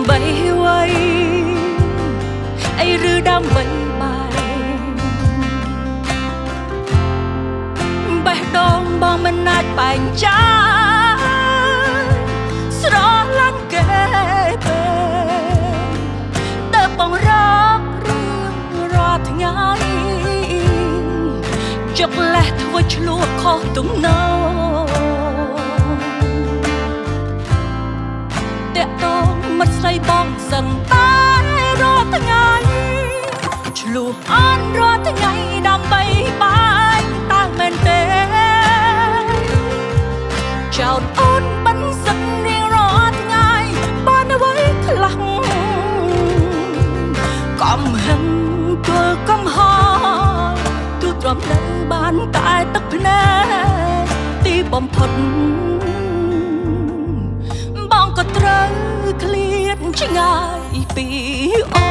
ដើម្បីអ្វីអីឬដើម្បីបាយបេះដូងបងមិនអាចបែងចាស្រឡាញ់គេពេកតើបងរករឿងរាល់ថ្ងៃចុកលេះធ្វើឆ្លោះខុសទំនងតាក់ទងមិត្តស្រីបងសឹងតែរាល់ថ្ងៃឆ្លោះអានរាល់ថ្ងៃដើម្បីបាយតើមែនទេចោតអូនបានសឹងរៀងរាល់ថ្ងៃបានអ្វីខ្លះកំហឹងទល់កំហល់ទូទ្រាំនៅបានតែទឹកភ្នែកទីបំផុតបងក៏ត្រូវឃ្លាតឆ្ងាយពីអូ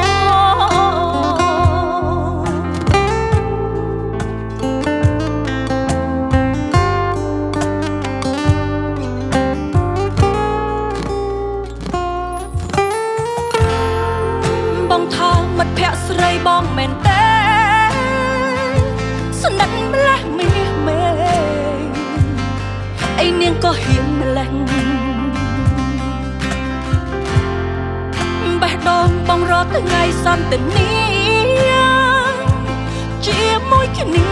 បងថាមិត្តភក្តិស្រីបងមែនទេស្និទ្ធម្លេះមាសមេអីនាងក៏ហ៊ានម្លេះបេះដូងបងរត់ថ្ងៃសន្តានាជាមួយគ្នា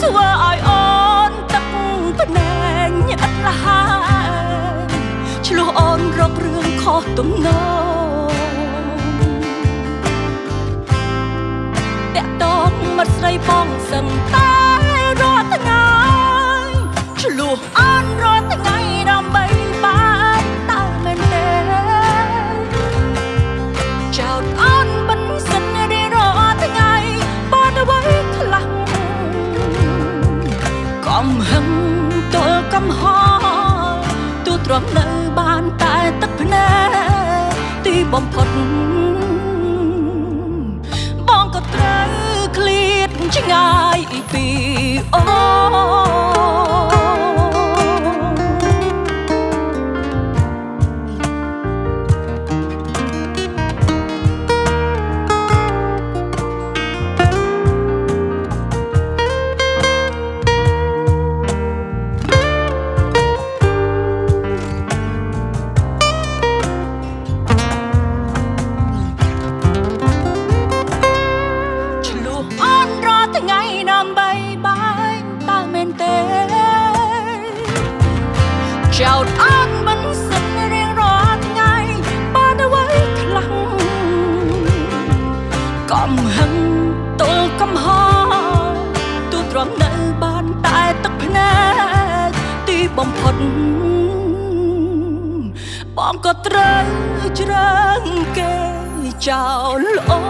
ធ្វើឲ្យអូនទឹកភ្នែកឥតលហាឆ្លោះអូនរករឿងខុសទំនងតាក់ទងមិត្តស្រីបងសឹងតែរាល់ថ្ងៃឆ្លោះអូនរាល់ថ្ងៃដើម្បីបានតើមែនទេចោតអូនបានសិនរៀងរាល់ថ្ងៃបានអ្វីខ្លះកំហឹងទល់កំហល់ទូទ្រាំនៅបានតែទឹកភ្នែកទីបំផុតបងក៏ត្រូវឃ្លាតឆ្ងាយពីអូថ្ងៃដើម្បីបាយតើមែនទេចោតអូនមិនសិនរៀងរាល់ថ្ងៃបានអ្វីខ្លះកំហឹងទល់កំហល់ទូទ្រាំនៅបានតែទឹកភ្នែកទីបំផុតបងក៏ត្រូវជ្រើងគេចោលអូ